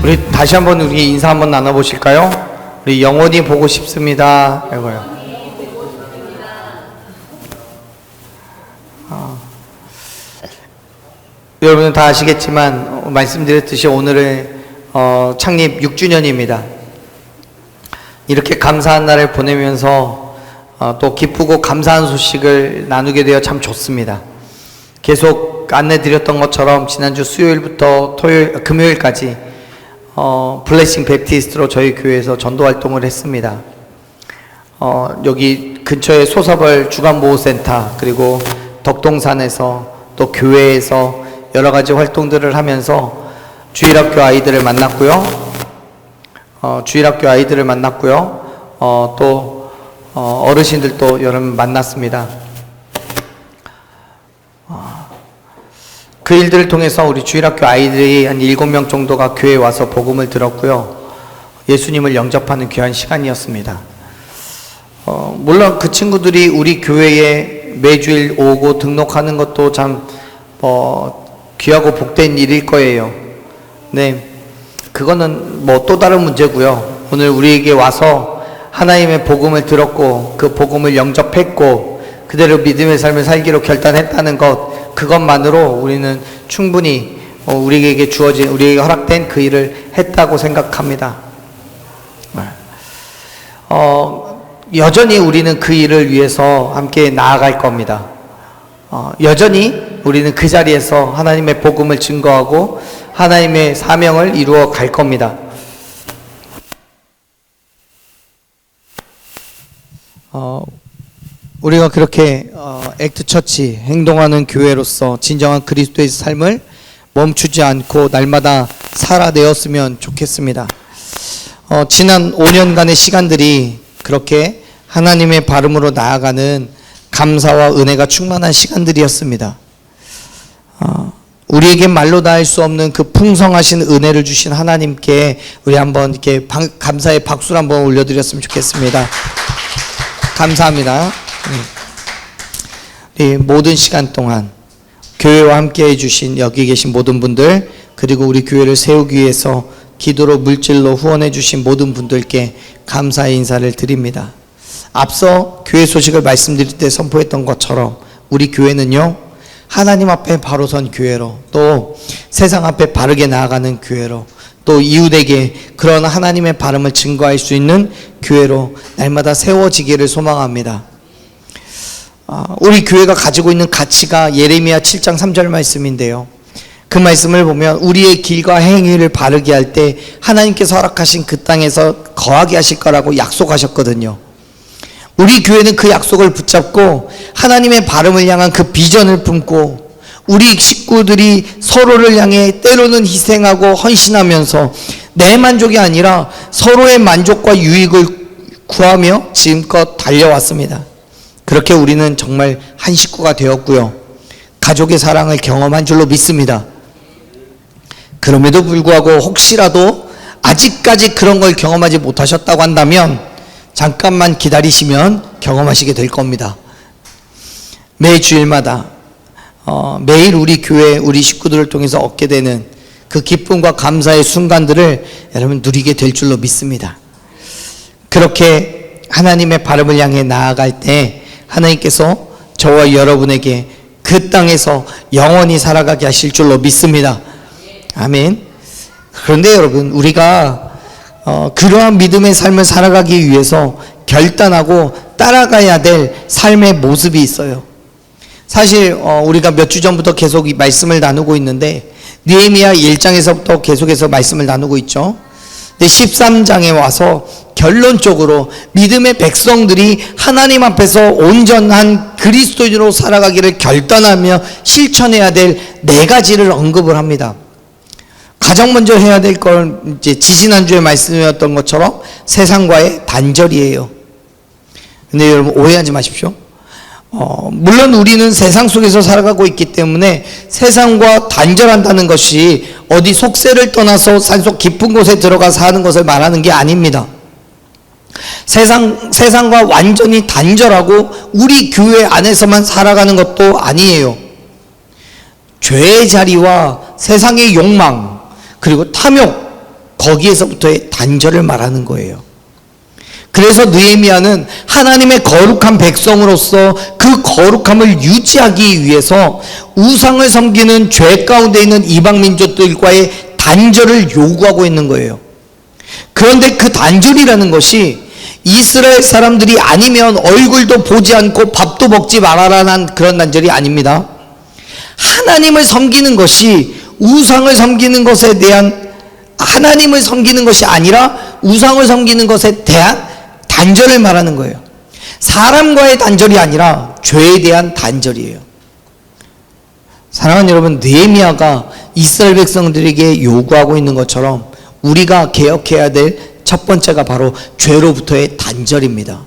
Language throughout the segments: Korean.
우리 다시 한번 우리 인사 한번 나눠보실까요? 우리 영원히 보고 싶습니다. 이거요. 여러분은 다 아시겠지만 말씀드렸듯이 오늘은 창립 6주년입니다. 이렇게 감사한 날을 보내면서 또 기쁘고 감사한 소식을 나누게 되어 참 좋습니다. 계속 안내드렸던 것처럼 지난주 수요일부터 금요일까지 블레싱 베프티스트로 저희 교회에서 전도 활동을 했습니다. 여기 근처에 소서벌 주간보호센터 그리고 덕동산에서 또 교회에서 여러 가지 활동들을 하면서 주일학교 아이들을 만났고요. 또 어르신들도 여러분 만났습니다. 그 일들을 통해서 우리 주일학교 아이들이 한 7명 정도가 교회에 와서 복음을 들었고요. 예수님을 영접하는 귀한 시간이었습니다. 물론 그 친구들이 우리 교회에 매주일 오고 등록하는 것도 참 귀하고 복된 일일 거예요. 네, 그거는 뭐 또 다른 문제고요. 오늘 우리에게 와서 하나님의 복음을 들었고 그 복음을 영접했고 그대로 믿음의 삶을 살기로 결단했다는 것, 그것만으로 우리는 충분히 우리에게 주어진, 우리에게 허락된 그 일을 했다고 생각합니다. 여전히 우리는 그 일을 위해서 함께 나아갈 겁니다. 여전히 우리는 그 자리에서 하나님의 복음을 증거하고 하나님의 사명을 이루어 갈 겁니다. 우리가 그렇게 액트처치, 행동하는 교회로서 진정한 그리스도의 삶을 멈추지 않고 날마다 살아내었으면 좋겠습니다. 지난 5년간의 시간들이 그렇게 하나님의 발음으로 나아가는 감사와 은혜가 충만한 시간들이었습니다. 우리에게 말로 다 할 수 없는 그 풍성하신 은혜를 주신 하나님께 우리 한번 이렇게 감사의 박수를 한번 올려드렸으면 좋겠습니다. 감사합니다. 이 모든 시간 동안 교회와 함께 해주신 여기 계신 모든 분들, 그리고 우리 교회를 세우기 위해서 기도로 물질로 후원해 주신 모든 분들께 감사의 인사를 드립니다. 앞서 교회 소식을 말씀드릴 때 선포했던 것처럼 우리 교회는요, 하나님 앞에 바로 선 교회로, 또 세상 앞에 바르게 나아가는 교회로, 또 이웃에게 그런 하나님의 발음을 증거할 수 있는 교회로 날마다 세워지기를 소망합니다. 우리 교회가 가지고 있는 가치가 예레미야 7장 3절 말씀인데요, 그 말씀을 보면 우리의 길과 행위를 바르게 할 때 하나님께서 허락하신 그 땅에서 거하게 하실 거라고 약속하셨거든요. 우리 교회는 그 약속을 붙잡고 하나님의 발음을 향한 그 비전을 품고 우리 식구들이 서로를 향해 때로는 희생하고 헌신하면서 내 만족이 아니라 서로의 만족과 유익을 구하며 지금껏 달려왔습니다. 그렇게 우리는 정말 한 식구가 되었고요, 가족의 사랑을 경험한 줄로 믿습니다. 그럼에도 불구하고 혹시라도 아직까지 그런 걸 경험하지 못하셨다고 한다면 잠깐만 기다리시면 경험하시게 될 겁니다. 매 주일마다 매일 우리 교회, 우리 식구들을 통해서 얻게 되는 그 기쁨과 감사의 순간들을 여러분 누리게 될 줄로 믿습니다. 그렇게 하나님의 발음을 향해 나아갈 때 하나님께서 저와 여러분에게 그 땅에서 영원히 살아가게 하실 줄로 믿습니다. 아멘. 그런데 여러분, 우리가 그러한 믿음의 삶을 살아가기 위해서 결단하고 따라가야 될 삶의 모습이 있어요. 사실 우리가 몇 주 전부터 계속 이 말씀을 나누고 있는데 느헤미야 1장에서부터 계속해서 말씀을 나누고 있죠. 근데 13장에 와서 결론적으로 믿음의 백성들이 하나님 앞에서 온전한 그리스도인으로 살아가기를 결단하며 실천해야 될 4가지를 언급을 합니다. 가장 먼저 해야 될 건 이제 지지난주에 말씀드렸던 것처럼 세상과의 단절이에요. 근데 여러분 오해하지 마십시오. 물론 우리는 세상 속에서 살아가고 있기 때문에 세상과 단절한다는 것이 어디 속세를 떠나서 산속 깊은 곳에 들어가 사는 것을 말하는 게 아닙니다. 세상과 완전히 단절하고 우리 교회 안에서만 살아가는 것도 아니에요. 죄의 자리와 세상의 욕망, 그리고 탐욕, 거기에서부터의 단절을 말하는 거예요. 그래서 느헤미야는 하나님의 거룩한 백성으로서 그 거룩함을 유지하기 위해서 우상을 섬기는 죄 가운데 있는 이방 민족들과의 단절을 요구하고 있는 거예요. 그런데 그 단절이라는 것이 이스라엘 사람들이 아니면 얼굴도 보지 않고 밥도 먹지 말아라는 그런 단절이 아닙니다. 하나님을 섬기는 것이 우상을 섬기는 것에 대한, 하나님을 섬기는 것이 아니라 우상을 섬기는 것에 대한 단절을 말하는 거예요. 사람과의 단절이 아니라 죄에 대한 단절이에요. 사랑하는 여러분, 느헤미야가 이스라엘 백성들에게 요구하고 있는 것처럼 우리가 개혁해야 될 첫 번째가 바로 죄로부터의 단절입니다.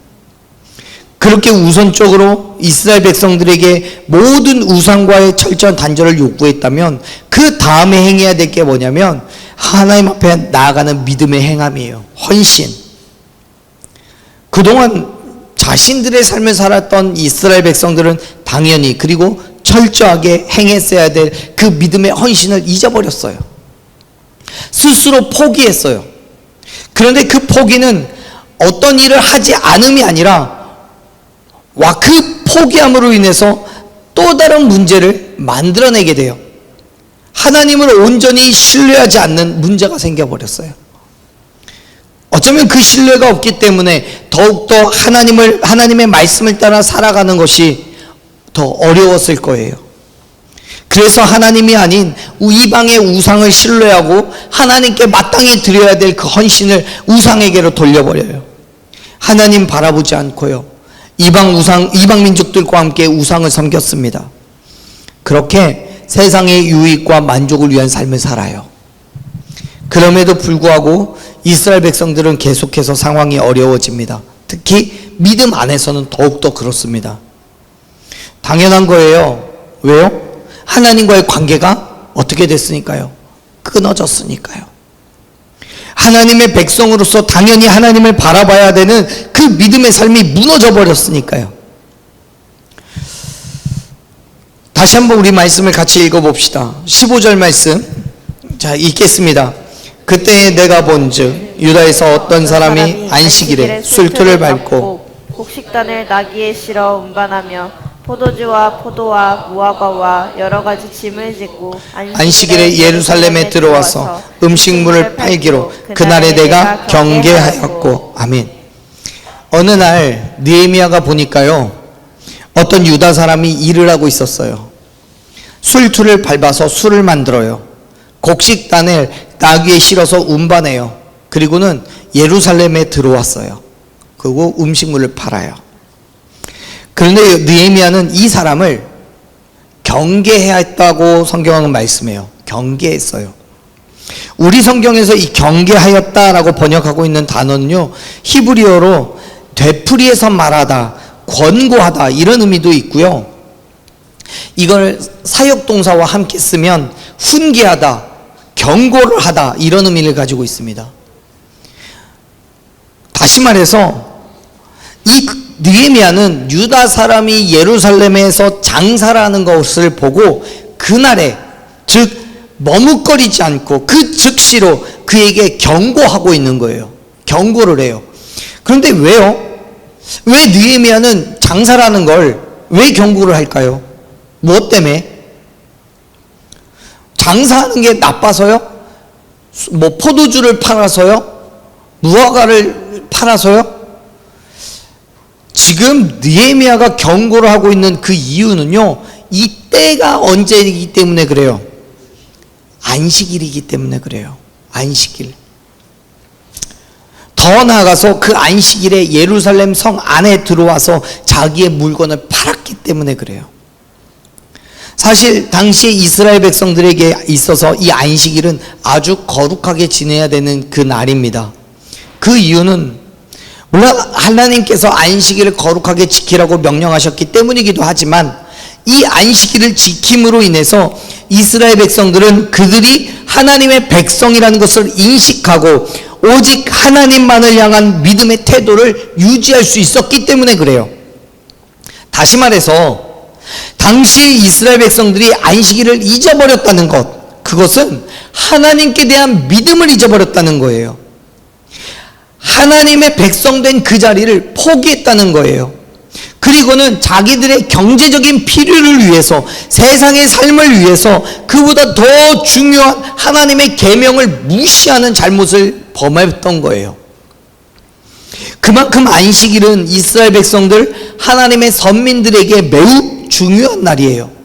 그렇게 우선적으로 이스라엘 백성들에게 모든 우상과의 철저한 단절을 요구했다면 그 다음에 행해야 될 게 뭐냐면 하나님 앞에 나아가는 믿음의 행함이에요. 헌신. 그동안 자신들의 삶을 살았던 이스라엘 백성들은 당연히 그리고 철저하게 행했어야 될 그 믿음의 헌신을 잊어버렸어요. 스스로 포기했어요. 그런데 그 포기는 어떤 일을 하지 않음이 아니라 그 포기함으로 인해서 또 다른 문제를 만들어내게 돼요. 하나님을 온전히 신뢰하지 않는 문제가 생겨버렸어요. 어쩌면 그 신뢰가 없기 때문에 더욱더 하나님의 말씀을 따라 살아가는 것이 더 어려웠을 거예요. 그래서 하나님이 아닌 이방의 우상을 신뢰하고 하나님께 마땅히 드려야 될 그 헌신을 우상에게로 돌려버려요. 하나님 바라보지 않고요. 이방 민족들과 함께 우상을 섬겼습니다. 그렇게 세상의 유익과 만족을 위한 삶을 살아요. 그럼에도 불구하고 이스라엘 백성들은 계속해서 상황이 어려워집니다. 특히 믿음 안에서는 더욱더 그렇습니다. 당연한 거예요. 왜요? 하나님과의 관계가 어떻게 됐으니까요? 끊어졌으니까요. 하나님의 백성으로서 당연히 하나님을 바라봐야 되는 그 믿음의 삶이 무너져 버렸으니까요. 다시 한번 우리 말씀을 같이 읽어봅시다. 15절 말씀, 자, 읽겠습니다. 그때 내가 본즉 유다에서 어떤 사람이 안식일에 술틀을 밟고 곡식단을 나귀에 실어 운반하며 포도주와 포도와 무화과와 여러 가지 짐을 짓고 안식일에 예루살렘에 들어와서 음식물을 팔기로 그날에 내가 경계하였고. 아멘. 어느 날 느헤미야가 보니까요, 어떤 유다 사람이 일을 하고 있었어요. 술틀을 밟아서 술을 만들어요. 곡식단을 나귀에 실어서 운반해요. 그리고는 예루살렘에 들어왔어요. 그리고 음식물을 팔아요. 그런데 느헤미야는 이 사람을 경계해야 했다고 성경은 말씀해요. 경계했어요. 우리 성경에서 이 경계하였다라고 번역하고 있는 단어는요, 히브리어로 되풀이해서 말하다, 권고하다 이런 의미도 있고요. 이걸 사역동사와 함께 쓰면 훈계하다, 경고를 하다 이런 의미를 가지고 있습니다. 다시 말해서 이 느헤미야는 유다 사람이 예루살렘에서 장사를 하는 것을 보고 그날에, 즉 머뭇거리지 않고 그 즉시로 그에게 경고하고 있는 거예요. 경고를 해요. 그런데 왜요? 왜 느헤미야는 장사를 하는 걸 왜 경고를 할까요? 무엇 때문에? 장사하는 게 나빠서요? 뭐 포도주를 팔아서요? 무화과를 팔아서요? 지금 느헤미야가 경고를 하고 있는 그 이유는요, 이 때가 언제이기 때문에 그래요. 안식일이기 때문에 그래요. 안식일. 더 나아가서 그 안식일에 예루살렘 성 안에 들어와서 자기의 물건을 팔았기 때문에 그래요. 사실 당시에 이스라엘 백성들에게 있어서 이 안식일은 아주 거룩하게 지내야 되는 그 날입니다. 그 이유는 물론 하나님께서 안식일을 거룩하게 지키라고 명령하셨기 때문이기도 하지만, 이 안식일을 지킴으로 인해서 이스라엘 백성들은 그들이 하나님의 백성이라는 것을 인식하고 오직 하나님만을 향한 믿음의 태도를 유지할 수 있었기 때문에 그래요. 다시 말해서 당시 이스라엘 백성들이 안식일을 잊어버렸다는 것, 그것은 하나님께 대한 믿음을 잊어버렸다는 거예요. 하나님의 백성된 그 자리를 포기했다는 거예요. 그리고는 자기들의 경제적인 필요를 위해서, 세상의 삶을 위해서 그보다 더 중요한 하나님의 계명을 무시하는 잘못을 범했던 거예요. 그만큼 안식일은 이스라엘 백성들, 하나님의 선민들에게 매우 중요한 날이에요.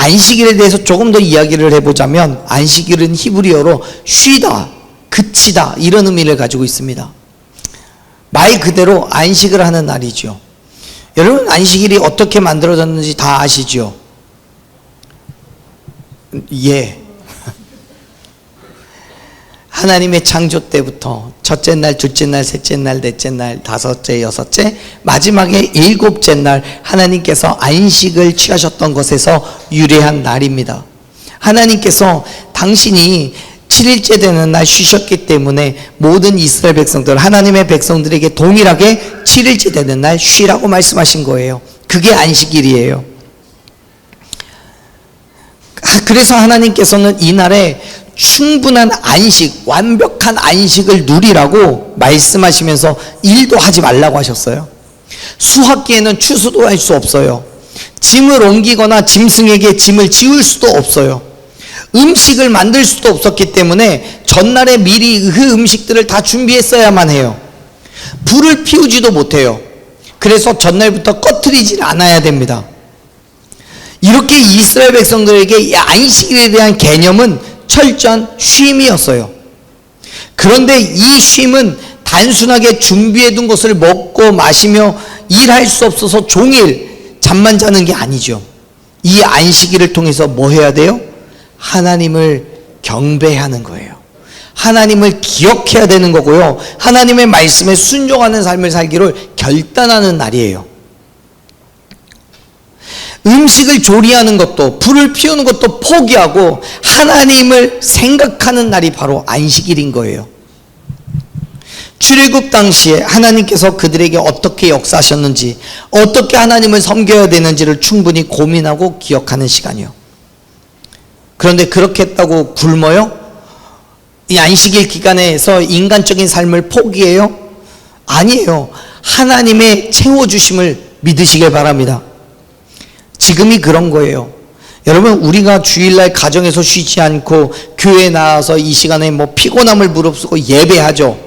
안식일에 대해서 조금 더 이야기를 해보자면, 안식일은 히브리어로 쉬다, 그치다 이런 의미를 가지고 있습니다. 말 그대로 안식을 하는 날이죠. 여러분, 안식일이 어떻게 만들어졌는지 다 아시죠? 예. 하나님의 창조 때부터 첫째 날, 둘째 날, 셋째 날, 넷째 날, 다섯째, 여섯째, 마지막에 일곱째 날 하나님께서 안식을 취하셨던 것에서 유래한 날입니다. 하나님께서 당신이 7일째 되는 날 쉬셨기 때문에 모든 이스라엘 백성들, 하나님의 백성들에게 동일하게 7일째 되는 날 쉬라고 말씀하신 거예요. 그게 안식일이에요. 그래서 하나님께서는 이날에 충분한 안식, 완벽한 안식을 누리라고 말씀하시면서 일도 하지 말라고 하셨어요. 수확기에는 추수도 할 수 없어요. 짐을 옮기거나 짐승에게 짐을 지울 수도 없어요. 음식을 만들 수도 없었기 때문에 전날에 미리 그 음식들을 다 준비했어야만 해요. 불을 피우지도 못해요. 그래서 전날부터 꺼트리질 않아야 됩니다. 이렇게 이스라엘 백성들에게 안식일에 대한 개념은 철저한 쉼이었어요. 그런데 이 쉼은 단순하게 준비해둔 것을 먹고 마시며 일할 수 없어서 종일 잠만 자는 게 아니죠. 이 안식일을 통해서 뭐 해야 돼요? 하나님을 경배하는 거예요. 하나님을 기억해야 되는 거고요. 하나님의 말씀에 순종하는 삶을 살기를 결단하는 날이에요. 음식을 조리하는 것도, 불을 피우는 것도 포기하고 하나님을 생각하는 날이 바로 안식일인 거예요. 출애굽 당시에 하나님께서 그들에게 어떻게 역사하셨는지, 어떻게 하나님을 섬겨야 되는지를 충분히 고민하고 기억하는 시간이요. 그런데 그렇게 했다고 굶어요? 이 안식일 기간에서 인간적인 삶을 포기해요? 아니에요. 하나님의 채워주심을 믿으시길 바랍니다. 지금이 그런 거예요. 여러분, 우리가 주일날 가정에서 쉬지 않고 교회에 나와서 이 시간에 뭐 피곤함을 무릅쓰고 예배하죠.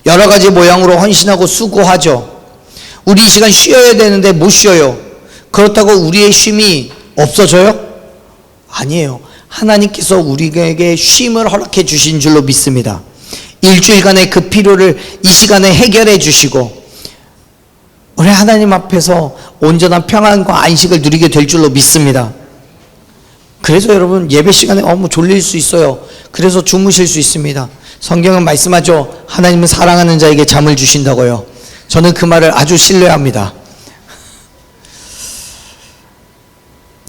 여러 가지 모양으로 헌신하고 수고하죠. 우리 이 시간 쉬어야 되는데 못 쉬어요. 그렇다고 우리의 쉼이 없어져요? 아니에요. 하나님께서 우리에게 쉼을 허락해 주신 줄로 믿습니다. 일주일간의 그 필요를 이 시간에 해결해 주시고 우리 하나님 앞에서 온전한 평안과 안식을 누리게 될 줄로 믿습니다. 그래서 여러분, 예배 시간에 너무 졸릴 수 있어요. 그래서 주무실 수 있습니다. 성경은 말씀하죠. 하나님은 사랑하는 자에게 잠을 주신다고요. 저는 그 말을 아주 신뢰합니다.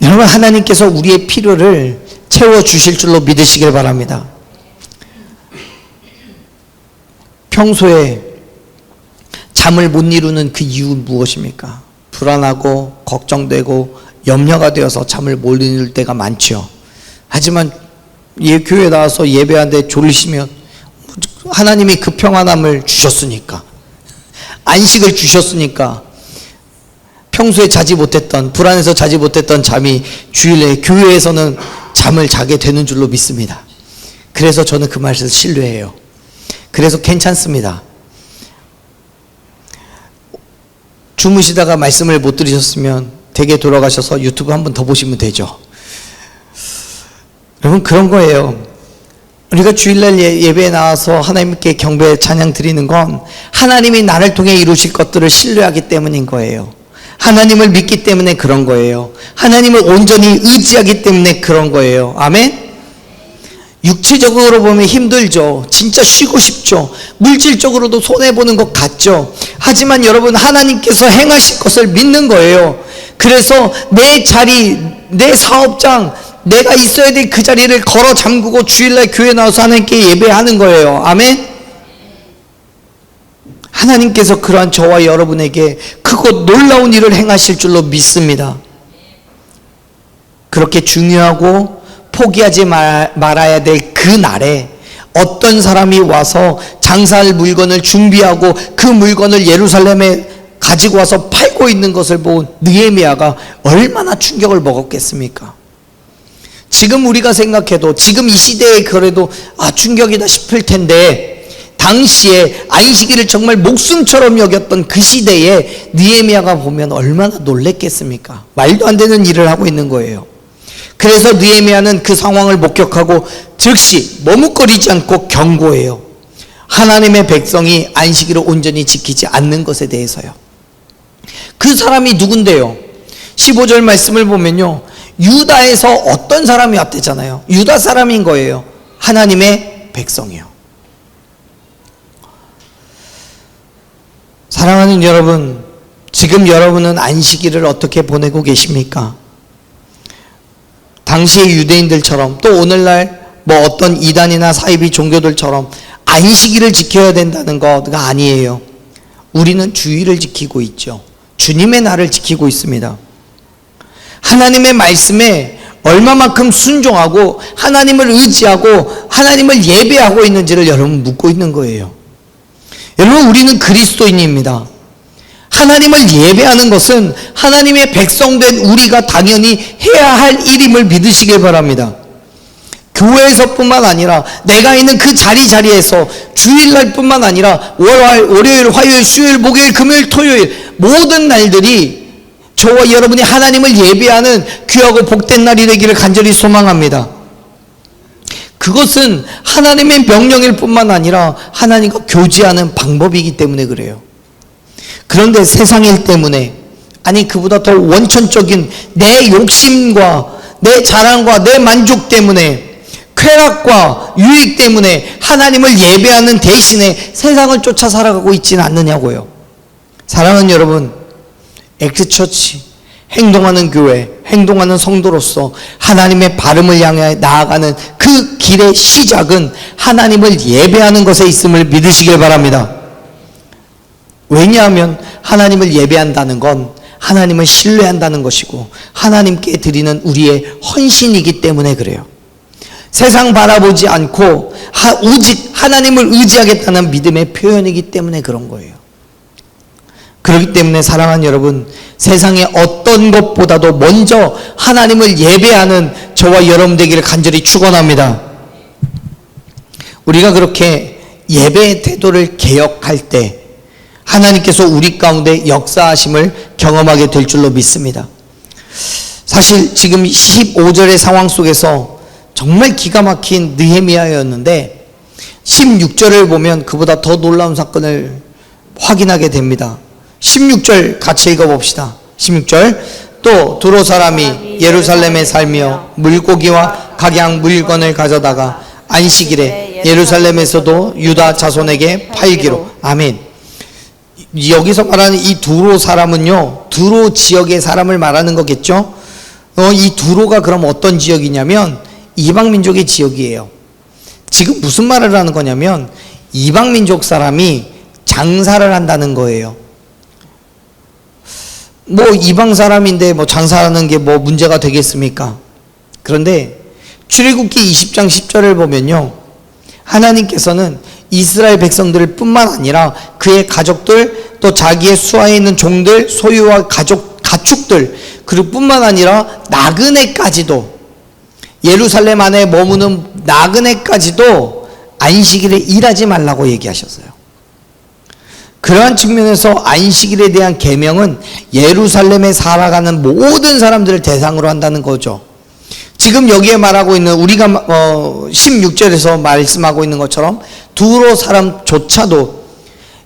여러분, 하나님께서 우리의 필요를 채워주실 줄로 믿으시길 바랍니다. 평소에 잠을 못 이루는 그 이유는 무엇입니까? 불안하고 걱정되고 염려가 되어서 잠을 못 이룰 때가 많죠. 하지만 교회에 나와서 예배하는데 졸리시면 하나님이 그 평안함을 주셨으니까, 안식을 주셨으니까 평소에 자지 못했던, 불안해서 자지 못했던 잠이 주일에 교회에서는 잠을 자게 되는 줄로 믿습니다. 그래서 저는 그 말을 신뢰해요. 그래서 괜찮습니다. 주무시다가 말씀을 못 들으셨으면 댁에 돌아가셔서 유튜브 한 번 더 보시면 되죠. 여러분, 그런 거예요. 우리가 주일날 예배에 나와서 하나님께 경배 찬양 드리는 건 하나님이 나를 통해 이루실 것들을 신뢰하기 때문인 거예요. 하나님을 믿기 때문에 그런 거예요. 하나님을 온전히 의지하기 때문에 그런 거예요. 아멘? 육체적으로 보면 힘들죠. 진짜 쉬고 싶죠. 물질적으로도 손해보는 것 같죠. 하지만 여러분, 하나님께서 행하실 것을 믿는 거예요. 그래서 내 자리, 내 사업장, 내가 있어야 될 그 자리를 걸어 잠그고 주일날 교회 나와서 하나님께 예배하는 거예요. 아멘? 하나님께서 그러한 저와 여러분에게 크고 놀라운 일을 행하실 줄로 믿습니다. 그렇게 중요하고 포기하지 말아야 될 그 날에 어떤 사람이 와서 장사할 물건을 준비하고 그 물건을 예루살렘에 가지고 와서 팔고 있는 것을 본 느헤미야가 얼마나 충격을 먹었겠습니까? 지금 우리가 생각해도 지금 이 시대에 그래도 충격이다 싶을 텐데, 당시에 안식일을 정말 목숨처럼 여겼던 그 시대에 느헤미야가 보면 얼마나 놀랬겠습니까? 말도 안 되는 일을 하고 있는 거예요. 그래서 느헤미야는 그 상황을 목격하고 즉시 머뭇거리지 않고 경고해요. 하나님의 백성이 안식일을 온전히 지키지 않는 것에 대해서요. 그 사람이 누군데요? 15절 말씀을 보면요, 유다에서 어떤 사람이 왔대잖아요. 유다 사람인 거예요. 하나님의 백성이요. 사랑하는 여러분, 지금 여러분은 안식일을 어떻게 보내고 계십니까? 당시의 유대인들처럼, 또 오늘날 뭐 어떤 이단이나 사이비 종교들처럼 안식일을 지켜야 된다는 거가 아니에요. 우리는 주일을 지키고 있죠. 주님의 날을 지키고 있습니다. 하나님의 말씀에 얼마만큼 순종하고 하나님을 의지하고 하나님을 예배하고 있는지를 여러분 묻고 있는 거예요. 여러분, 우리는 그리스도인입니다. 하나님을 예배하는 것은 하나님의 백성된 우리가 당연히 해야 할 일임을 믿으시길 바랍니다. 교회에서뿐만 아니라 내가 있는 그 자리에서 주일날 뿐만 아니라 월요일, 화요일, 수요일, 목요일, 금요일, 토요일 모든 날들이 저와 여러분이 하나님을 예배하는 귀하고 복된 날이 되기를 간절히 소망합니다. 그것은 하나님의 명령일 뿐만 아니라 하나님과 교제하는 방법이기 때문에 그래요. 그런데 세상 일 때문에, 아니 그보다 더 원천적인 내 욕심과 내 자랑과 내 만족 때문에, 쾌락과 유익 때문에 하나님을 예배하는 대신에 세상을 쫓아 살아가고 있지는 않느냐고요. 사랑하는 여러분, 엑스처치, 행동하는 교회, 행동하는 성도로서 하나님의 발음을 향해 나아가는 그 길의 시작은 하나님을 예배하는 것에 있음을 믿으시길 바랍니다. 왜냐하면 하나님을 예배한다는 건 하나님을 신뢰한다는 것이고 하나님께 드리는 우리의 헌신이기 때문에 그래요. 세상 바라보지 않고 오직 하나님을 의지하겠다는 믿음의 표현이기 때문에 그런 거예요. 그렇기 때문에 사랑하는 여러분, 세상의 어떤 것보다도 먼저 하나님을 예배하는 저와 여러분 되기를 간절히 축원합니다. 우리가 그렇게 예배의 태도를 개혁할 때 하나님께서 우리 가운데 역사하심을 경험하게 될 줄로 믿습니다. 사실 지금 15절의 상황 속에서 정말 기가 막힌 느헤미야였는데 16절을 보면 그보다 더 놀라운 사건을 확인하게 됩니다. 16절 같이 읽어봅시다. 16절, 또 두로 사람이 예루살렘에 살며 물고기와 각양 물건을 가져다가 안식일에 예루살렘에서도 유다 자손에게 팔기로. 아멘. 여기서 말하는 이 두로 사람은요, 두로 지역의 사람을 말하는 거겠죠. 이 두로가 그럼 어떤 지역이냐면 이방민족의 지역이에요. 지금 무슨 말을 하는 거냐면 이방민족 사람이 장사를 한다는 거예요. 뭐 이방 사람인데 뭐 장사하는 게 뭐 문제가 되겠습니까? 그런데 출애굽기 20장 10절을 보면요, 하나님께서는 이스라엘 백성들 뿐만 아니라 그의 가족들, 또 자기의 수하에 있는 종들, 소유와 가축들, 그리고 뿐만 아니라 나그네까지도, 예루살렘 안에 머무는 나그네까지도 안식일에 일하지 말라고 얘기하셨어요. 그러한 측면에서 안식일에 대한 계명은 예루살렘에 살아가는 모든 사람들을 대상으로 한다는 거죠. 지금 여기에 말하고 있는 우리가 16절에서 말씀하고 있는 것처럼 두로 사람조차도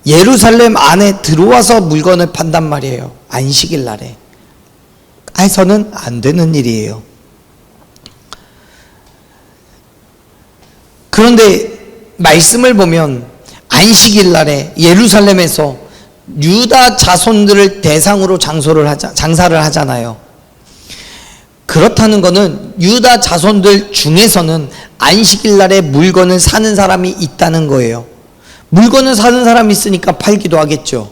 예루살렘 안에 들어와서 물건을 판단 말이에요. 안식일 날에 해서는 안 되는 일이에요. 그런데 말씀을 보면 안식일 날에 예루살렘에서 유다 자손들을 대상으로 장사를 하잖아요. 그렇다는 것은 유다 자손들 중에서는 안식일 날에 물건을 사는 사람이 있다는 거예요. 물건을 사는 사람이 있으니까 팔기도 하겠죠.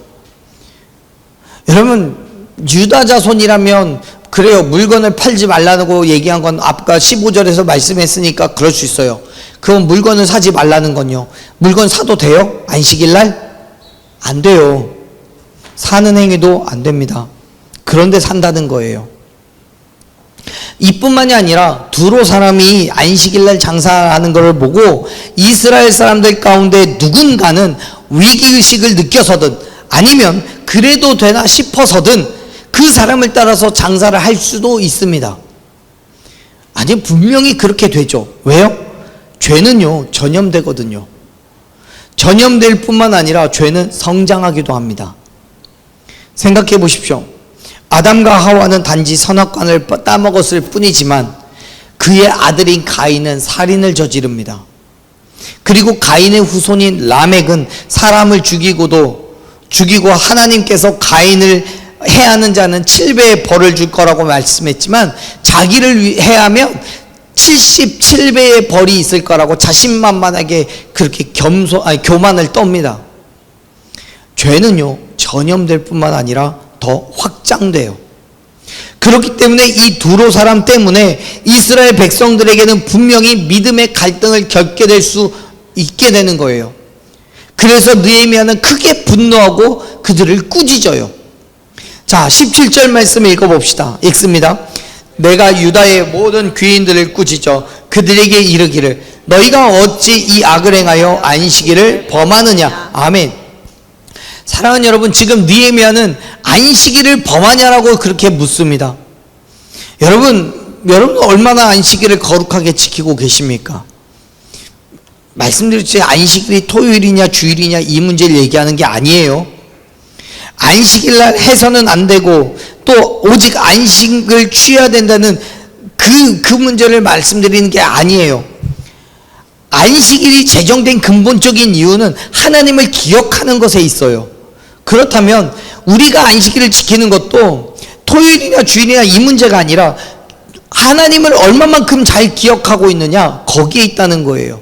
여러분, 유다 자손이라면 그래요. 물건을 팔지 말라고 얘기한 건 아까 15절에서 말씀했으니까 그럴 수 있어요. 그럼 물건을 사지 말라는 건요. 물건 사도 돼요? 안식일 날? 안 돼요. 사는 행위도 안 됩니다. 그런데 산다는 거예요. 이뿐만이 아니라 두로 사람이 안식일 날 장사하는 것을 보고 이스라엘 사람들 가운데 누군가는 위기의식을 느껴서든 아니면 그래도 되나 싶어서든 그 사람을 따라서 장사를 할 수도 있습니다. 아니, 분명히 그렇게 되죠. 왜요? 죄는요, 전염되거든요. 전염될 뿐만 아니라 죄는 성장하기도 합니다. 생각해 보십시오. 아담과 하와는 단지 선악과를 따먹었을 뿐이지만 그의 아들인 가인은 살인을 저지릅니다. 그리고 가인의 후손인 라멕은 사람을 죽이고 하나님께서 가인을 해하는 자는 7배의 벌을 줄 거라고 말씀했지만 자기를 해하면 77배의 벌이 있을 거라고 자신만만하게 그렇게 교만을 떱니다. 죄는요, 전염될 뿐만 아니라 더 확장돼요. 그렇기 때문에 이 두로 사람 때문에 이스라엘 백성들에게는 분명히 믿음의 갈등을 겪게 될 수 있게 되는 거예요. 그래서 느헤미야는 크게 분노하고 그들을 꾸짖어요. 자, 17절 말씀 읽어봅시다. 읽습니다. 내가 유다의 모든 귀인들을 꾸짖어 그들에게 이르기를 너희가 어찌 이 악을 행하여 안식일을 범하느냐. 아멘. 사랑하는 여러분, 지금 느헤미야는 안식일을 범하냐라고 그렇게 묻습니다. 여러분 얼마나 안식일을 거룩하게 지키고 계십니까? 말씀드렸지, 안식일이 토요일이냐 주일이냐 이 문제를 얘기하는 게 아니에요. 안식일날 해서는 안 되고 또 오직 안식을 취해야 된다는 그 문제를 말씀드리는 게 아니에요. 안식일이 제정된 근본적인 이유는 하나님을 기억하는 것에 있어요. 그렇다면 우리가 안식일을 지키는 것도 토요일이나 주일이나 이 문제가 아니라 하나님을 얼마만큼 잘 기억하고 있느냐, 거기에 있다는 거예요.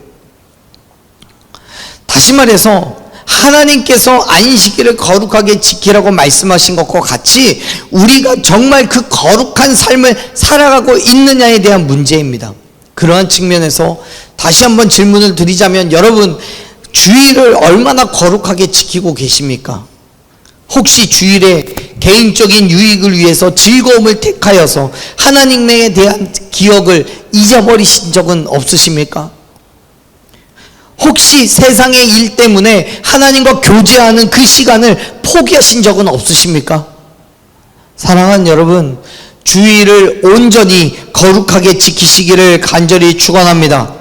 다시 말해서 하나님께서 안식일을 거룩하게 지키라고 말씀하신 것과 같이 우리가 정말 그 거룩한 삶을 살아가고 있느냐에 대한 문제입니다. 그러한 측면에서 다시 한번 질문을 드리자면, 여러분 주일을 얼마나 거룩하게 지키고 계십니까? 혹시 주일에 개인적인 유익을 위해서 즐거움을 택하여서 하나님에 대한 기억을 잊어버리신 적은 없으십니까? 혹시 세상의 일 때문에 하나님과 교제하는 그 시간을 포기하신 적은 없으십니까? 사랑하는 여러분, 주일을 온전히 거룩하게 지키시기를 간절히 축원합니다.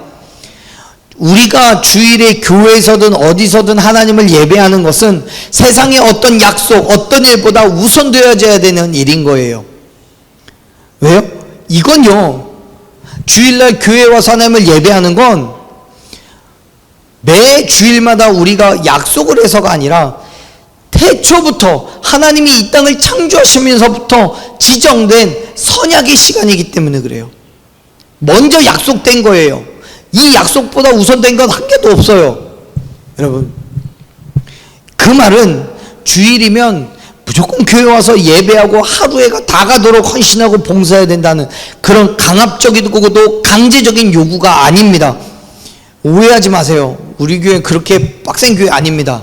우리가 주일에 교회에서든 어디서든 하나님을 예배하는 것은 세상의 어떤 약속, 어떤 일보다 우선되어져야 되는 일인 거예요. 왜요? 이건요, 주일날 교회에 와서 하나님을 예배하는 건 매 주일마다 우리가 약속을 해서가 아니라 태초부터 하나님이 이 땅을 창조하시면서부터 지정된 선약의 시간이기 때문에 그래요. 먼저 약속된 거예요. 이 약속보다 우선된 건 한 개도 없어요. 여러분, 그 말은 주일이면 무조건 교회 와서 예배하고 하루에가 다 가도록 헌신하고 봉사해야 된다는 그런 강압적이고 강제적인 요구가 아닙니다. 오해하지 마세요. 우리 교회 그렇게 빡센 교회 아닙니다.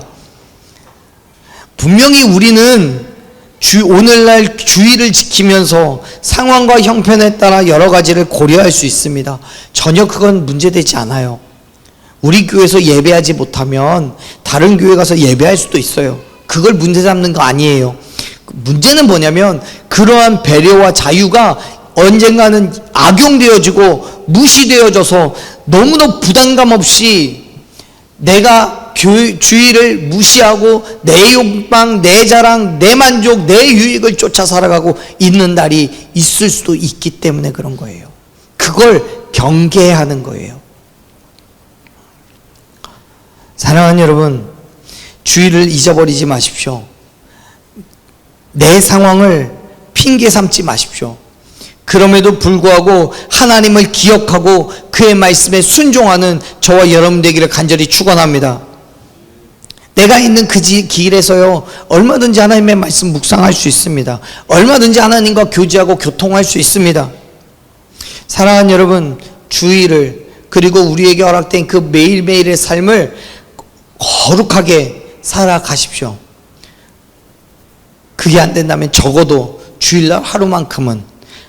분명히 우리는 오늘날 주일을 지키면서 상황과 형편에 따라 여러 가지를 고려할 수 있습니다. 전혀 그건 문제되지 않아요. 우리 교회에서 예배하지 못하면 다른 교회 가서 예배할 수도 있어요. 그걸 문제 삼는 거 아니에요. 문제는 뭐냐면 그러한 배려와 자유가 언젠가는 악용되어지고 무시되어져서 너무나 부담감 없이 내가 주의를 무시하고 내 욕망, 내 자랑, 내 만족, 내 유익을 쫓아 살아가고 있는 날이 있을 수도 있기 때문에 그런 거예요. 그걸 경계해야 하는 거예요. 사랑하는 여러분, 주의를 잊어버리지 마십시오. 내 상황을 핑계 삼지 마십시오. 그럼에도 불구하고 하나님을 기억하고 그의 말씀에 순종하는 저와 여러분 되기를 간절히 축원합니다. 내가 있는 그 길에서요, 얼마든지 하나님의 말씀 묵상할 수 있습니다. 얼마든지 하나님과 교제하고 교통할 수 있습니다. 사랑하는 여러분, 주의를, 그리고 우리에게 허락된 그 매일매일의 삶을 거룩하게 살아가십시오. 그게 안 된다면 적어도 주일날 하루만큼은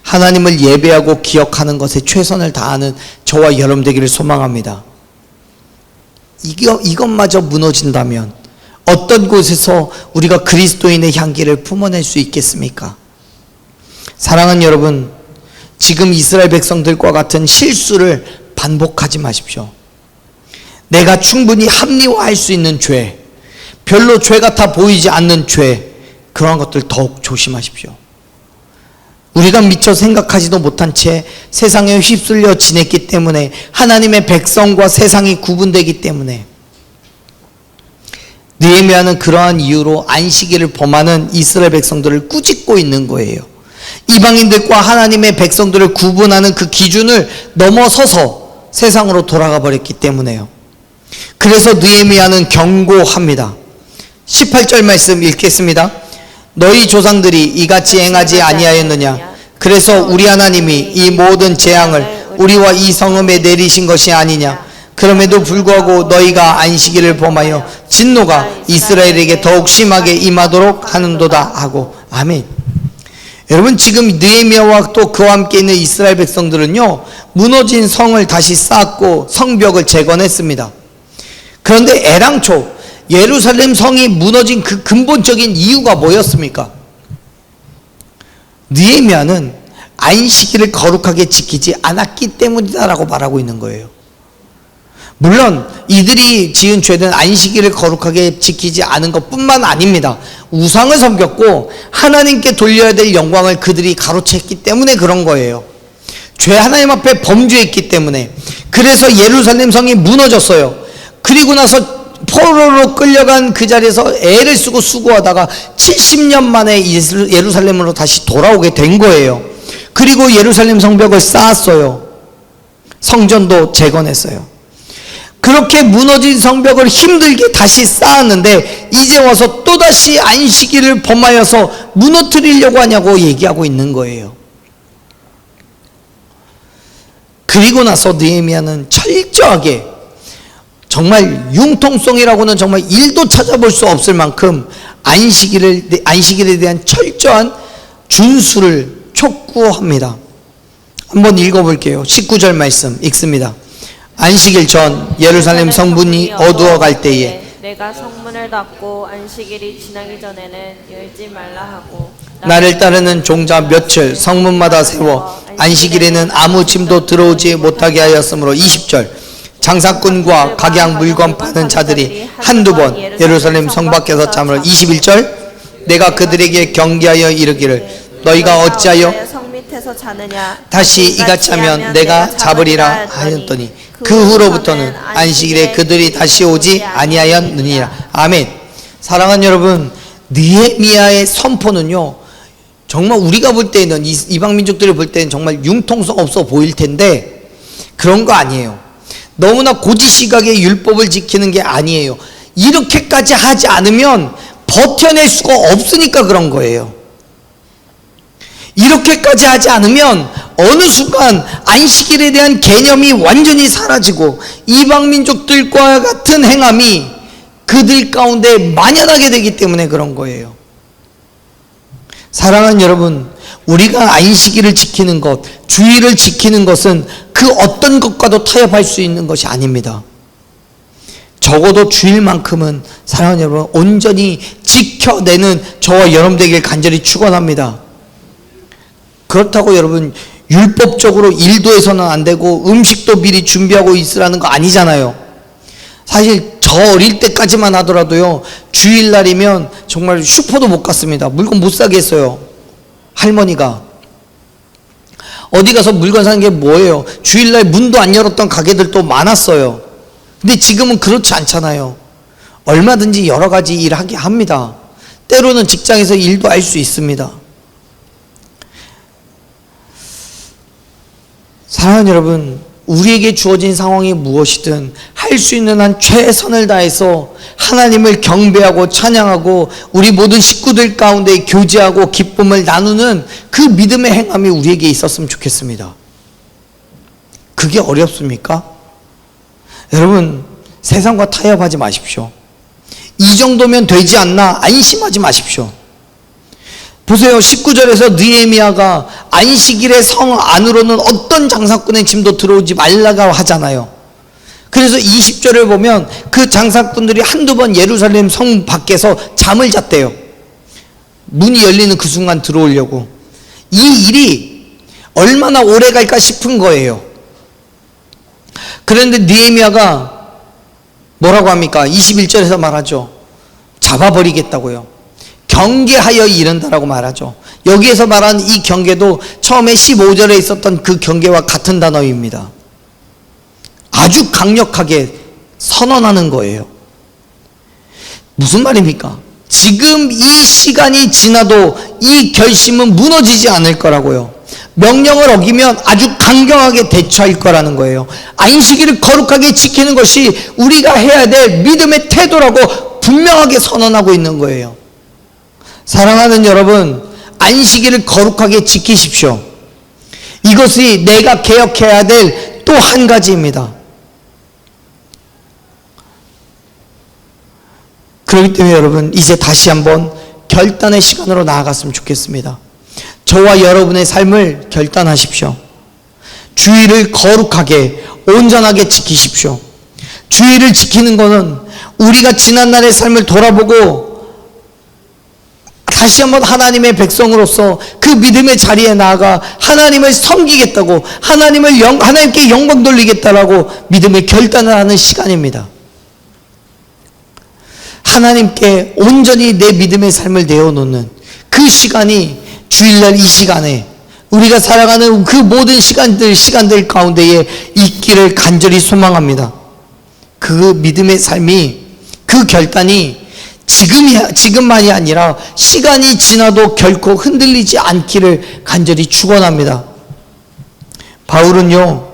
하나님을 예배하고 기억하는 것에 최선을 다하는 저와 여러분 되기를 소망합니다. 이것마저 무너진다면 어떤 곳에서 우리가 그리스도인의 향기를 품어낼 수 있겠습니까? 사랑하는 여러분, 지금 이스라엘 백성들과 같은 실수를 반복하지 마십시오. 내가 충분히 합리화할 수 있는 죄, 별로 죄 같아 보이지 않는 죄, 그러한 것들 더욱 조심하십시오. 우리가 미처 생각하지도 못한 채 세상에 휩쓸려 지냈기 때문에, 하나님의 백성과 세상이 구분되기 때문에, 느헤미야는 그러한 이유로 안식일을 범하는 이스라엘 백성들을 꾸짖고 있는 거예요. 이방인들과 하나님의 백성들을 구분하는 그 기준을 넘어서서 세상으로 돌아가 버렸기 때문에요. 그래서 느헤미야는 경고합니다. 18절 말씀 읽겠습니다. 너희 조상들이 이같이 행하지 아니하였느냐? 그래서 우리 하나님이 이 모든 재앙을 우리와 이 성읍에 내리신 것이 아니냐? 그럼에도 불구하고 너희가 안식일을 범하여 진노가 이스라엘에게 더욱 심하게 임하도록 하는도다 하고. 아멘. 여러분, 지금 느헤미야와 또 그와 함께 있는 이스라엘 백성들은요, 무너진 성을 다시 쌓고 성벽을 재건했습니다. 그런데 애당초 예루살렘 성이 무너진 그 근본적인 이유가 뭐였습니까? 느헤미야는 안식일을 거룩하게 지키지 않았기 때문이다라고 말하고 있는 거예요. 물론 이들이 지은 죄는 안식일을 거룩하게 지키지 않은 것뿐만 아닙니다. 우상을 섬겼고 하나님께 돌려야 될 영광을 그들이 가로챘기 때문에 그런 거예요. 죄 하나님 앞에 범죄했기 때문에. 그래서 예루살렘 성이 무너졌어요. 그리고 나서 포로로 끌려간 그 자리에서 애를 쓰고 수고하다가 70년 만에 예루살렘으로 다시 돌아오게 된 거예요. 그리고 예루살렘 성벽을 쌓았어요. 성전도 재건했어요. 그렇게 무너진 성벽을 힘들게 다시 쌓았는데 이제 와서 또다시 안식일을 범하여서 무너뜨리려고 하냐고 얘기하고 있는 거예요. 그리고 나서 느헤미야는 철저하게, 정말 융통성이라고는 정말 일도 찾아볼 수 없을 만큼 안식일에 대한 철저한 준수를 촉구합니다. 한번 읽어볼게요. 19절 말씀 읽습니다. 안식일 전 예루살렘 성문이 어두워갈 때에 내가 성문을 닫고 안식일이 지나기 전에는 열지 말라 하고, 나를 따르는 종자 며칠 성문마다 세워 안식일에는 아무 짐도 들어오지 못하게 하였으므로. 20절 장사꾼과 각양 물건 파는 자들이 한두 번 예루살렘 성 밖에서 잠을. 21절 내가 그들에게 경계하여 이르기를 너희가 어찌하여 성 밑에서 자느냐? 다시 이같이 하면 내가 잡으리라 하였더니 그 후로부터는 안식일에 그들이 다시 오지 아니하였느니라. 아멘. 사랑하는 여러분, 느헤미야의 선포는요, 정말 우리가 볼 때는, 이방 민족들이 볼 때는 정말 융통성 없어 보일 텐데 그런 거 아니에요. 너무나 고지식하게 율법을 지키는 게 아니에요. 이렇게까지 하지 않으면 버텨낼 수가 없으니까 그런 거예요. 이렇게까지 하지 않으면 어느 순간 안식일에 대한 개념이 완전히 사라지고 이방 민족들과 같은 행함이 그들 가운데 만연하게 되기 때문에 그런 거예요. 사랑하는 여러분, 우리가 안식일을 지키는 것, 주일을 지키는 것은 그 어떤 것과도 타협할 수 있는 것이 아닙니다. 적어도 주일만큼은 사랑하는 여러분, 온전히 지켜내는 저와 여러분 되길 간절히 축원합니다. 그렇다고 여러분 율법적으로 일도 해서는 안 되고 음식도 미리 준비하고 있으라는 거 아니잖아요. 사실 저 어릴 때까지만 하더라도요, 주일날이면 정말 슈퍼도 못 갔습니다. 물건 못 사게 했어요. 할머니가. 어디 가서 물건 사는 게 뭐예요? 주일날 문도 안 열었던 가게들도 많았어요. 근데 지금은 그렇지 않잖아요. 얼마든지 여러 가지 일을 하게 합니다. 때로는 직장에서 일도 할 수 있습니다. 사랑하는 여러분, 우리에게 주어진 상황이 무엇이든 할 할 수 있는 한 최선을 다해서 하나님을 경배하고 찬양하고 우리 모든 식구들 가운데 교제하고 기쁨을 나누는 그 믿음의 행함이 우리에게 있었으면 좋겠습니다. 그게 어렵습니까? 여러분, 세상과 타협하지 마십시오. 이 정도면 되지 않나 안심하지 마십시오. 보세요. 19절에서 느헤미야가 안식일의 성 안으로는 어떤 장사꾼의 짐도 들어오지 말라고 하잖아요. 그래서 20절을 보면 그 장사꾼들이 한두 번 예루살렘 성 밖에서 잠을 잤대요. 문이 열리는 그 순간 들어오려고. 이 일이 얼마나 오래 갈까 싶은 거예요. 그런데 느헤미야가 뭐라고 합니까? 21절에서 말하죠. 잡아버리겠다고요. 경계하여 이른다라고 말하죠. 여기에서 말하는 이 경계도 처음에 15절에 있었던 그 경계와 같은 단어입니다. 아주 강력하게 선언하는 거예요. 무슨 말입니까? 지금 이 시간이 지나도 이 결심은 무너지지 않을 거라고요. 명령을 어기면 아주 강경하게 대처할 거라는 거예요. 안식일을 거룩하게 지키는 것이 우리가 해야 될 믿음의 태도라고 분명하게 선언하고 있는 거예요. 사랑하는 여러분, 안식일을 거룩하게 지키십시오. 이것이 내가 개혁해야 될 또 한 가지입니다. 그렇기 때문에 여러분, 이제 다시 한번 결단의 시간으로 나아갔으면 좋겠습니다. 저와 여러분의 삶을 결단하십시오. 주의를 거룩하게 온전하게 지키십시오. 주의를 지키는 것은 우리가 지난날의 삶을 돌아보고 다시 한번 하나님의 백성으로서 그 믿음의 자리에 나아가 하나님을 섬기겠다고, 하나님께 영광 돌리겠다라고 믿음의 결단을 하는 시간입니다. 하나님께 온전히 내 믿음의 삶을 내어놓는 그 시간이 주일날 이 시간에 우리가 살아가는 그 모든 시간들 가운데에 있기를 간절히 소망합니다. 그 믿음의 삶이, 그 결단이 지금만이 아니라 시간이 지나도 결코 흔들리지 않기를 간절히 축원합니다. 바울은요,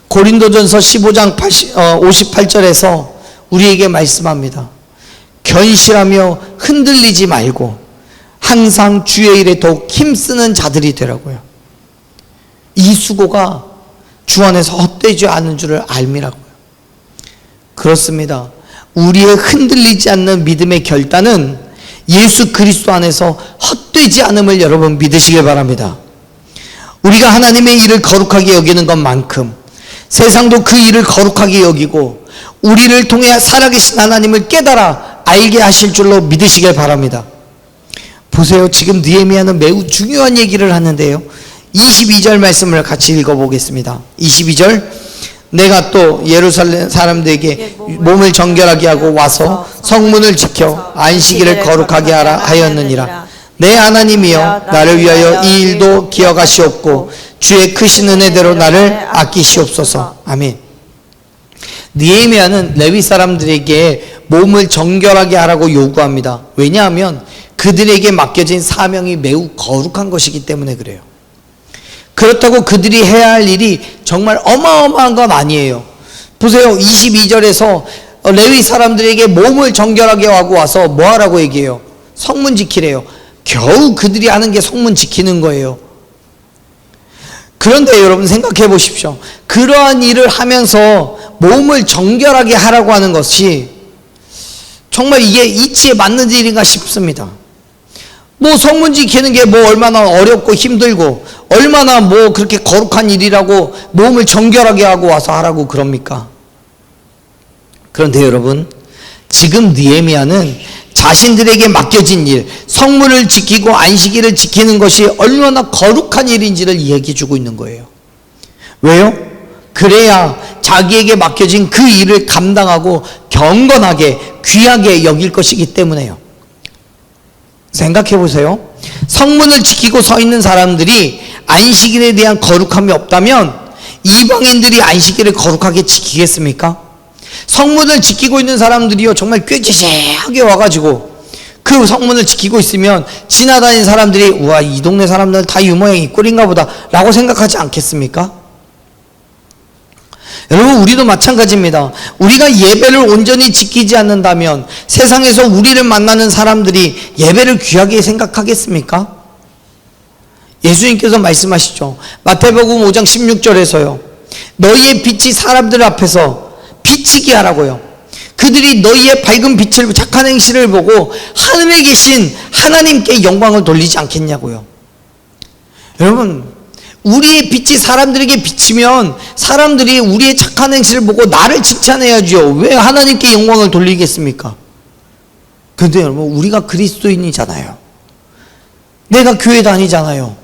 고린도전서 15장 58절에서 우리에게 말씀합니다. 견실하며 흔들리지 말고 항상 주의 일에 더욱 힘쓰는 자들이 되라고요. 이 수고가 주 안에서 헛되지 않은 줄을 알미라고요. 그렇습니다. 우리의 흔들리지 않는 믿음의 결단은 예수 그리스도 안에서 헛되지 않음을 여러분 믿으시길 바랍니다. 우리가 하나님의 일을 거룩하게 여기는 것만큼 세상도 그 일을 거룩하게 여기고 우리를 통해 살아계신 하나님을 깨달아 알게 하실 줄로 믿으시길 바랍니다. 보세요. 지금 느헤미야는 매우 중요한 얘기를 하는데요. 22절 말씀을 같이 읽어보겠습니다. 22절, 내가 또 예루살렘 사람들에게 몸을 정결하게 하고 와서 성문을 지켜 안식일을 거룩하게 하라 하였느니라. 내 하나님이여, 나를 위하여 이 일도 기억하시옵고 주의 크신 은혜대로 나를 아끼시옵소서. 아멘. 느헤미야는 레위 사람들에게 몸을 정결하게 하라고 요구합니다. 왜냐하면 그들에게 맡겨진 사명이 매우 거룩한 것이기 때문에 그래요. 그렇다고 그들이 해야 할 일이 정말 어마어마한 건 아니에요. 보세요. 22절에서 레위 사람들에게 몸을 정결하게 하고 와서 뭐 하라고 얘기해요? 성문 지키래요. 겨우 그들이 하는 게 성문 지키는 거예요. 그런데 여러분 생각해 보십시오. 그러한 일을 하면서 몸을 정결하게 하라고 하는 것이 정말 이게 이치에 맞는 일인가 싶습니다. 뭐 성문 지키는 게 뭐 얼마나 어렵고 힘들고 얼마나 뭐 그렇게 거룩한 일이라고 몸을 정결하게 하고 와서 하라고 그럽니까? 그런데 여러분, 지금 느헤미야는 자신들에게 맡겨진 일, 성문을 지키고 안식일을 지키는 것이 얼마나 거룩한 일인지를 이야기해 주고 있는 거예요. 왜요? 그래야 자기에게 맡겨진 그 일을 감당하고 경건하게 귀하게 여길 것이기 때문에요. 생각해 보세요. 성문을 지키고 서 있는 사람들이 안식일에 대한 거룩함이 없다면 이방인들이 안식일을 거룩하게 지키겠습니까? 성문을 지키고 있는 사람들이요, 정말 꾀지새하게 와가지고 그 성문을 지키고 있으면 지나다니는 사람들이 우와, 이 동네 사람들은 다 이 모양이 꼴인가 보다 라고 생각하지 않겠습니까? 여러분, 우리도 마찬가지입니다. 우리가 예배를 온전히 지키지 않는다면 세상에서 우리를 만나는 사람들이 예배를 귀하게 생각하겠습니까? 예수님께서 말씀하시죠. 마태복음 5장 16절에서요. 너희의 빛이 사람들 앞에서 비치게 하라고요. 그들이 너희의 밝은 빛을, 착한 행실을 보고 하늘에 계신 하나님께 영광을 돌리지 않겠냐고요. 여러분, 우리의 빛이 사람들에게 비치면 사람들이 우리의 착한 행실을 보고 나를 칭찬해야죠. 왜 하나님께 영광을 돌리겠습니까? 근데 여러분, 우리가 그리스도인이잖아요. 내가 교회 다니잖아요.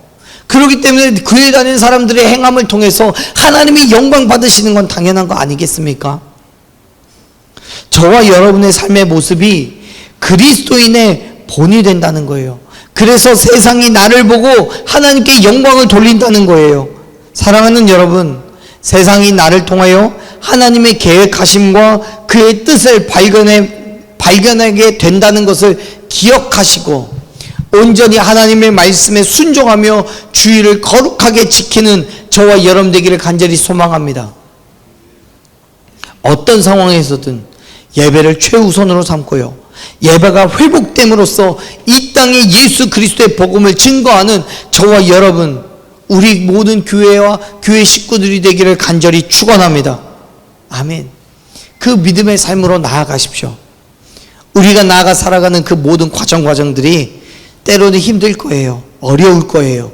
그렇기 때문에 교회 다니는 사람들의 행함을 통해서 하나님이 영광 받으시는 건 당연한 거 아니겠습니까? 저와 여러분의 삶의 모습이 그리스도인의 본이 된다는 거예요. 그래서 세상이 나를 보고 하나님께 영광을 돌린다는 거예요. 사랑하는 여러분, 세상이 나를 통하여 하나님의 계획하심과 그의 뜻을 발견하게 된다는 것을 기억하시고 온전히 하나님의 말씀에 순종하며 주의를 거룩하게 지키는 저와 여러분 되기를 간절히 소망합니다. 어떤 상황에서든 예배를 최우선으로 삼고요, 예배가 회복됨으로써 이 땅에 예수 그리스도의 복음을 증거하는 저와 여러분, 우리 모든 교회와 교회 식구들이 되기를 간절히 축원합니다. 아멘. 그 믿음의 삶으로 나아가십시오. 우리가 나아가 살아가는 그 모든 과정들이 때로는 힘들 거예요. 어려울 거예요.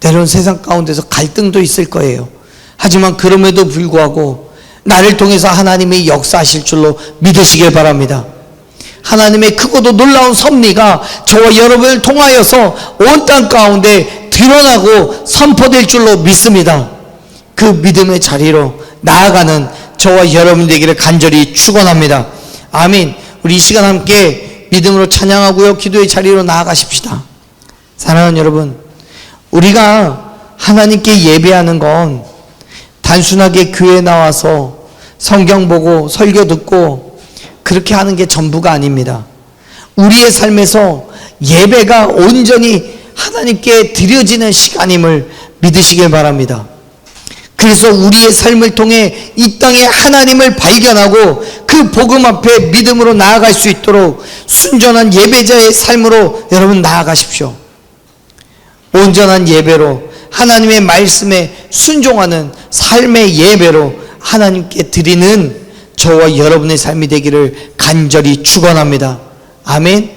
때로는 세상 가운데서 갈등도 있을 거예요. 하지만 그럼에도 불구하고 나를 통해서 하나님이 역사하실 줄로 믿으시길 바랍니다. 하나님의 크고도 놀라운 섭리가 저와 여러분을 통하여서 온 땅 가운데 드러나고 선포될 줄로 믿습니다. 그 믿음의 자리로 나아가는 저와 여러분 되기를 간절히 축원합니다. 아멘. 우리 이 시간 함께 믿음으로 찬양하고요, 기도의 자리로 나아가십시다. 사랑하는 여러분, 우리가 하나님께 예배하는 건 단순하게 교회에 나와서 성경 보고 설교 듣고 그렇게 하는 게 전부가 아닙니다. 우리의 삶에서 예배가 온전히 하나님께 드려지는 시간임을 믿으시길 바랍니다. 그래서 우리의 삶을 통해 이 땅에 하나님을 발견하고 그 복음 앞에 믿음으로 나아갈 수 있도록 순전한 예배자의 삶으로 여러분 나아가십시오. 온전한 예배로 하나님의 말씀에 순종하는 삶의 예배로 하나님께 드리는 저와 여러분의 삶이 되기를 간절히 축원합니다. 아멘.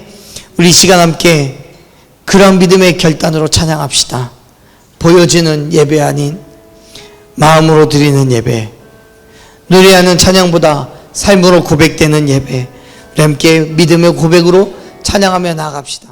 우리 이 시간 함께 그런 믿음의 결단으로 찬양합시다. 보여지는 예배 아닌 마음으로 드리는 예배, 노래하는 찬양보다 삶으로 고백되는 예배, 함께 믿음의 고백으로 찬양하며 나아갑시다.